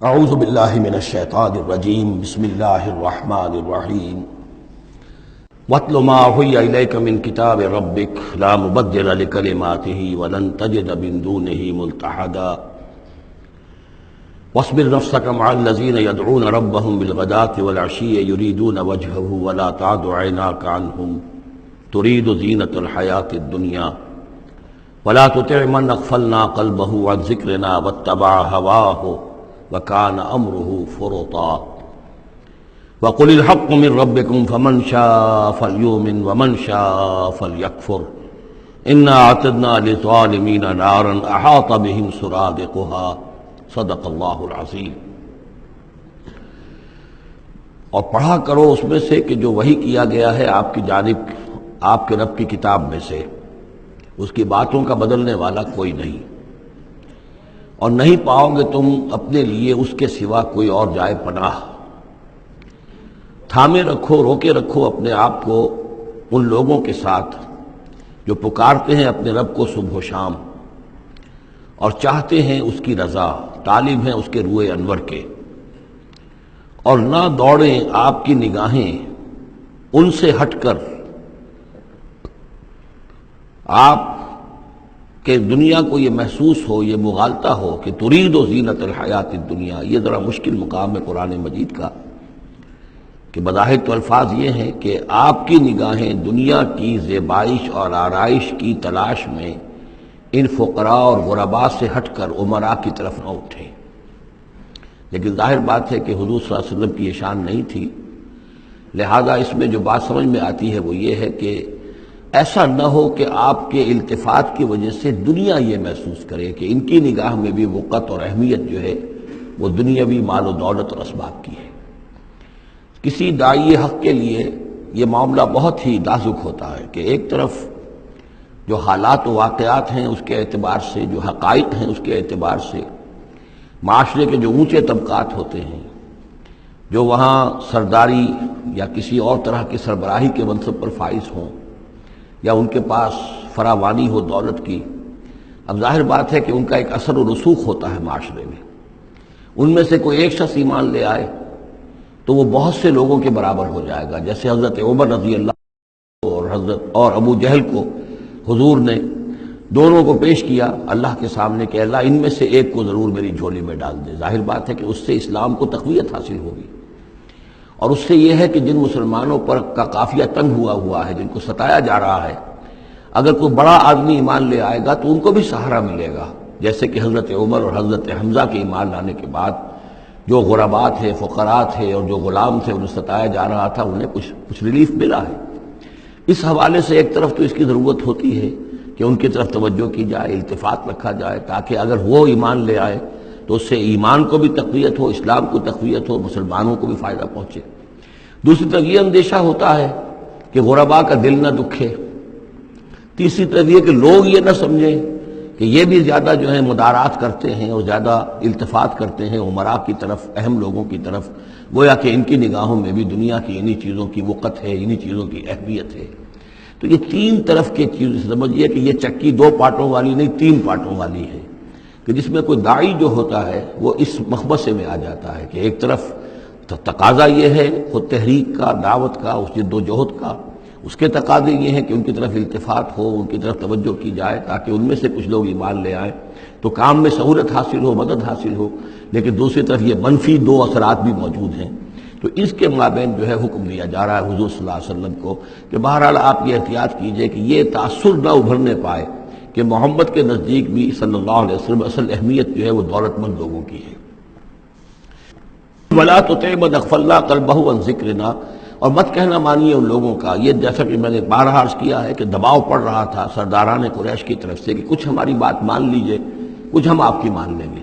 اعوذ باللہ من الشیطان الرجیم بسم اللہ الرحمن الرحیم واتل ما اوحی الیک من کتاب ربک لا مبدل لکلماتہ ولن تجد من دونہ ملتحدا واصبر نفسک مع الذین یدعون ربهم بالغداة والعشی یریدون وجهه ولا تعد عیناک عنهم تريد زینة الحیاة الدنیا ولا تطع من اغفلنا قلبه عن ذکرنا واتبع هواه وَكَانَ أَمْرُهُ فُرُطًا وَقُلِ الْحَقُّ مِنْ رَبِّكُمْ فَمَنْ شَاءَ فَلْيُؤْمِنْ وَمَنْ شَاءَ فَلْيَكْفُرْ إِنَّا أَعْتَدْنَا لِلظَّالِمِينَ نَارًا أَحَاطَ بِهِمْ سُرَادِقُهَا صدق اللہ العظیم۔ اور پڑھا کرو اس میں سے کہ جو وحی کیا گیا ہے آپ کی جانب آپ کے رب کی کتاب میں سے، اس کی باتوں کا بدلنے والا کوئی نہیں، اور نہیں پاؤ گے تم اپنے لیے اس کے سوا کوئی اور جائے پناہ۔ تھامے رکھو، روکے رکھو اپنے آپ کو ان لوگوں کے ساتھ جو پکارتے ہیں اپنے رب کو صبح و شام اور چاہتے ہیں اس کی رضا، طالب ہیں اس کے روئے انور کے، اور نہ دوڑیں آپ کی نگاہیں ان سے ہٹ کر آپ کہ دنیا کو یہ محسوس ہو، یہ مغالطہ ہو کہ ترید و زینت الحیات الدنیا۔ یہ ذرا مشکل مقام ہے قرآن مجید کا کہ بظاہر تو الفاظ یہ ہیں کہ آپ کی نگاہیں دنیا کی زیبائش اور آرائش کی تلاش میں ان فقراء اور غرباء سے ہٹ کر امراء کی طرف نہ اٹھیں، لیکن ظاہر بات ہے کہ حضور صلی اللہ علیہ وسلم کی یہ شان نہیں تھی، لہذا اس میں جو بات سمجھ میں آتی ہے وہ یہ ہے کہ ایسا نہ ہو کہ آپ کے التفات کی وجہ سے دنیا یہ محسوس کرے کہ ان کی نگاہ میں بھی وقت اور اہمیت جو ہے وہ دنیاوی مال و دولت اور اسباب کی ہے۔ کسی داعی حق کے لیے یہ معاملہ بہت ہی نازک ہوتا ہے کہ ایک طرف جو حالات و واقعات ہیں اس کے اعتبار سے، جو حقائق ہیں اس کے اعتبار سے، معاشرے کے جو اونچے طبقات ہوتے ہیں، جو وہاں سرداری یا کسی اور طرح کی سربراہی کے منصب پر فائز ہوں یا ان کے پاس فراوانی ہو دولت کی، اب ظاہر بات ہے کہ ان کا ایک اثر و رسوخ ہوتا ہے معاشرے میں۔ ان میں سے کوئی ایک شخص ایمان لے آئے تو وہ بہت سے لوگوں کے برابر ہو جائے گا، جیسے حضرت عمر رضی اللہ اور ابو جہل کو حضور نے دونوں کو پیش کیا اللہ کے سامنے کہ اللہ ان میں سے ایک کو ضرور میری جھولی میں ڈال دے۔ ظاہر بات ہے کہ اس سے اسلام کو تقویت حاصل ہوگی، اور اس سے یہ ہے کہ جن مسلمانوں پر کا قافیہ تنگ ہوا ہے، جن کو ستایا جا رہا ہے، اگر کوئی بڑا آدمی ایمان لے آئے گا تو ان کو بھی سہارا ملے گا، جیسے کہ حضرت عمر اور حضرت حمزہ کے ایمان لانے کے بعد جو غرباء تھے، فقراء تھے اور جو غلام تھے انہیں ستایا جا رہا تھا، انہیں کچھ ریلیف ملا ہے۔ اس حوالے سے ایک طرف تو اس کی ضرورت ہوتی ہے کہ ان کی طرف توجہ کی جائے، التفات رکھا جائے، تاکہ اگر وہ ایمان لے آئے تو اس سے ایمان کو بھی تقویت ہو، اسلام کو تقویت ہو، مسلمانوں کو بھی فائدہ پہنچے۔ دوسری طرف یہ اندیشہ ہوتا ہے کہ غرباء کا دل نہ دکھے۔ تیسری طرف یہ کہ لوگ یہ نہ سمجھیں کہ یہ بھی زیادہ جو ہے مدارات کرتے ہیں اور زیادہ التفات کرتے ہیں امراء کی طرف، اہم لوگوں کی طرف، گویا کہ ان کی نگاہوں میں بھی دنیا کی انہی چیزوں کی وقت ہے، انہی چیزوں کی اہمیت ہے۔ تو یہ تین طرف کی چیز سمجھیے کہ یہ چکی دو پارٹوں والی نہیں، تین پارٹوں والی ہے، کہ جس میں کوئی داعی جو ہوتا ہے وہ اس مخمصے میں آ جاتا ہے کہ ایک طرف تقاضا یہ ہے خود تحریک کا، دعوت کا، اس جد و جہد کا، اس کے تقاضے یہ ہیں کہ ان کی طرف التفات ہو، ان کی طرف توجہ کی جائے تاکہ ان میں سے کچھ لوگ ایمان لے آئیں تو کام میں سہولت حاصل ہو، مدد حاصل ہو، لیکن دوسری طرف یہ منفی دو اثرات بھی موجود ہیں۔ تو اس کے مابین جو ہے حکم دیا جا رہا ہے حضور صلی اللہ علیہ وسلم کو کہ بہرحال آپ یہ احتیاط کیجئے کہ یہ تاثر نہ ابھرنے پائے کہ محمد کے نزدیک بھی صلی اللہ علیہ وسلم اصل اہمیت جو ہے وہ دولت مند لوگوں کی ہے۔ وَلَا تُطِعْ مَنْ أَغْفَلْنَا قَلْبَهُ عَنْ ذِكْرِنَا، اور مت کہنا مانیے ان لوگوں کا، یہ جیسا کہ میں نے بارہا عرض کیا ہے کہ دباؤ پڑ رہا تھا سرداران قریش کی طرف سے کہ کچھ ہماری بات مان لیجئے، کچھ ہم آپ کی مان لیں گے۔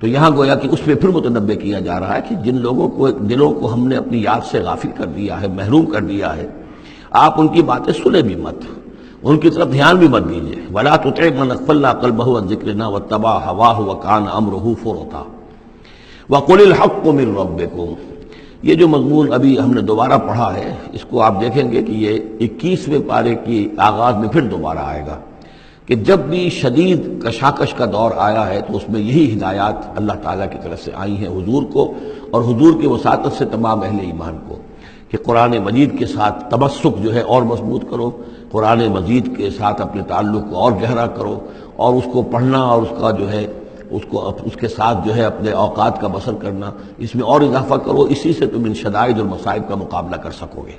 تو یہاں گویا کہ اس پہ پھر متنبہ کیا جا رہا ہے کہ جن لوگوں کو دلوں کو ہم نے اپنی یاد سے غافل کر دیا ہے، محروم کر دیا ہے، آپ ان کی باتیں سنیں بھی مت، ان کی طرف دھیان بھی مت دیجیے۔ وَلَا تُطِعْ مَنْ أَغْفَلْنَا قَلْبَهُ عَنْ ذِكْرِنَا وَاتَّبَعَ هَوَاهُ وَكَانَ أَمْرُهُ فُرُطًا وَقُلِ الْحَقُّ مِنْ رَبِّكُمْ۔ یہ جو مضمون ابھی ہم نے دوبارہ پڑھا ہے، اس کو آپ دیکھیں گے کہ یہ 21ویں پارے کی آغاز میں پھر دوبارہ آئے گا۔ کہ جب بھی شدید کشاکش کا دور آیا ہے تو اس میں یہی ہدایات اللہ تعالیٰ کی طرف سے آئی ہیں حضور کو اور حضور کی وساطت سے تمام اہل ایمان کو، کہ قرآن مجید کے ساتھ تمسک جو ہے اور مضبوط کرو، قرآن مجید کے ساتھ اپنے تعلق کو اور گہرا کرو، اور اس کو پڑھنا اور اس کا جو ہے اس کے ساتھ جو ہے اپنے اوقات کا بسر کرنا، اس میں اور اضافہ کرو، اسی سے تم ان شدائد اور مصائب کا مقابلہ کر سکو گے۔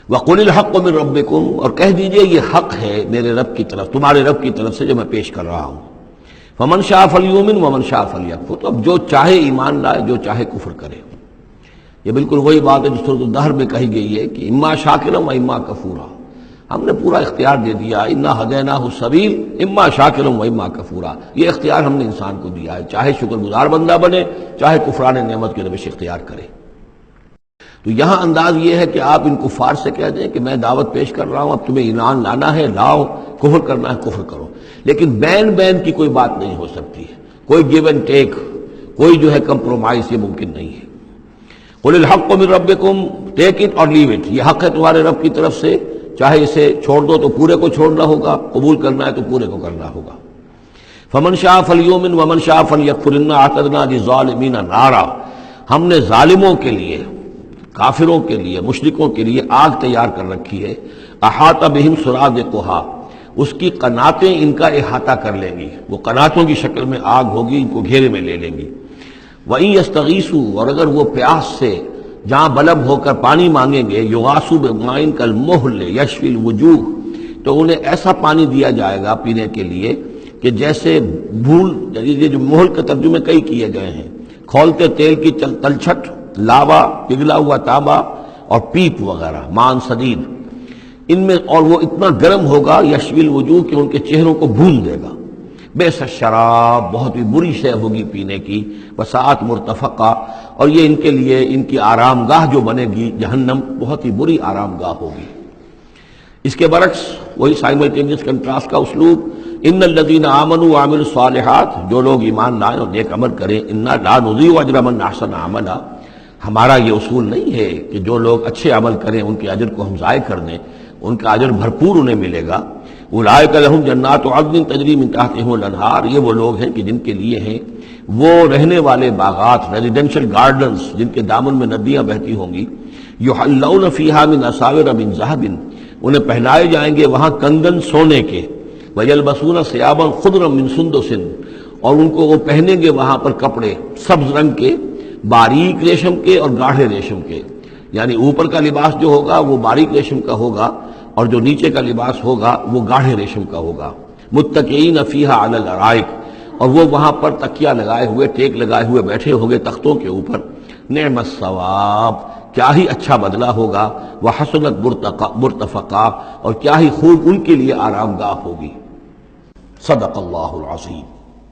وَقُلِ الْحَقُّ مِن رَبِّكُمْ، اور کہہ دیجئے یہ حق ہے میرے رب کی طرف، تمہارے رب کی طرف سے جو میں پیش کر رہا ہوں۔ فَمَن شَاءَ فَلْيُؤْمِنْ وَمَن شَاءَ فَلْيَكْفُرْ، تو اب جو چاہے ایمان لائے، جو چاہے کفر کرے۔ یہ بالکل وہی بات ہے جو سورۃ الدہر میں کہی گئی ہے کہ اما شاکرا و اما کفورا، ہم نے پورا اختیار دے دیا، انا ہدیناہ السبیل اما شاکرا و اما کفورا، یہ اختیار ہم نے انسان کو دیا ہے، چاہے شکر گزار بندہ بنے، چاہے کفران نعمت کی روش اختیار کرے۔ تو یہاں انداز یہ ہے کہ آپ ان کفار سے کہہ دیں کہ میں دعوت پیش کر رہا ہوں، اب تمہیں ایمان لانا ہے لاؤ، کفر کرنا ہے کفر کرو، لیکن بین کی کوئی بات نہیں ہو سکتی ہے، کوئی گیو اینڈ ٹیک، کوئی جو ہے کمپرومائز، یہ ممکن نہیں ہے۔ قُلِ الْحَقُّ مِن رَبِّكُمْ، ٹیک اٹ اور لیو اٹ، یہ حق ہے تمہارے رب کی طرف سے، چاہے اسے چھوڑ دو تو پورے کو چھوڑنا ہوگا، قبول کرنا ہے تو پورے کو کرنا ہوگا۔ فَمَن شَاءَ فَلْيُؤْمِنْ وَمَن شَاءَ فَلْيَكْفُرْ إِنَّا أَعْتَدْنَا لِلظَّالِمِينَ نَارًا، ہم نے ظالموں کے لیے، کافروں کے لیے، مشرکوں کے لیے آگ تیار کر رکھی ہے، احاطہ بہم سرادقھا، اس کی قناتیں ان کا احاطہ کر لیں گی، وہ قناتوں کی شکل میں آگ ہوگی، ان کو گھیرے میں لے لیں گی۔ وَإِن يَسْتَغِيثُوا، اور اگر وہ پیاس سے جہاں بلب ہو کر پانی مانگیں گے، یغاثوا بماء کالمہل یشفی الوجوہ، تو انہیں ایسا پانی دیا جائے گا پینے کے لیے کہ جیسے بھول، یہ جو مہل کے ترجمے کئی کیے گئے ہیں، کھولتے تیل کی تلچھٹ، لاوا، پگھلا ہوا تانبا اور پیپ وغیرہ، مان سدید، ان میں، اور وہ اتنا گرم ہوگا یشفی الوجوہ کہ ان کے چہروں کو بھون دے گا۔ بیس الشراب، بہت ہی بری شے ہوگی پینے کی، وساعت مرتفقہ، اور یہ ان کے لیے ان کی آرام گاہ جو بنے گی جہنم، بہت ہی بری آرام گاہ ہوگی۔ اس کے برعکس وہی سائملٹینیس کنٹراسٹ کا اسلوب، ان الذین آمنوا وعملوا الصالحات، جو لوگ ایمان لائیں اور نیک عمل کریں، انا لا نضیع اجر من احسن عملا، ہمارا یہ اصول نہیں ہے کہ جو لوگ اچھے عمل کریں ان کے اجر کو ہم ضائع کر دیں، ان کا اجر بھرپور انہیں ملے گا۔ اولئک لہم جنات عدن تجری من تحتہم الانہار، یہ وہ لوگ ہیں کہ جن کے لیے ہیں وہ رہنے والے باغات، ریزیڈینشل گارڈنز، جن کے دامن میں ندیاں بہتی ہوں گی، یحلون فیہا من اساور من ذہب، انہیں پہنائے جائیں گے وہاں کنگن سونے کے، ویلبسون ثیابا خضرا من سندس، اور ان کو وہ پہنیں گے وہاں پر کپڑے سبز رنگ کے، باریک ریشم کے اور گاڑھے ریشم کے، یعنی اوپر کا لباس جو ہوگا وہ باریک ریشم کا ہوگا اور جو نیچے کا لباس ہوگا وہ گاڑھے ریشم کا ہوگا۔ متکئین فیہا علی الارائک، اور وہ وہاں پر تکیہ لگائے ہوئے، ٹیک لگائے ہوئے بیٹھے ہوں گے تختوں کے اوپر۔ نعم الثواب، کیا ہی اچھا بدلہ ہوگا، وحسنت مرتفقہ، اور کیا ہی خوب ان کے لیے آرام گاہ ہوگی۔ صدق اللہ العظیم۔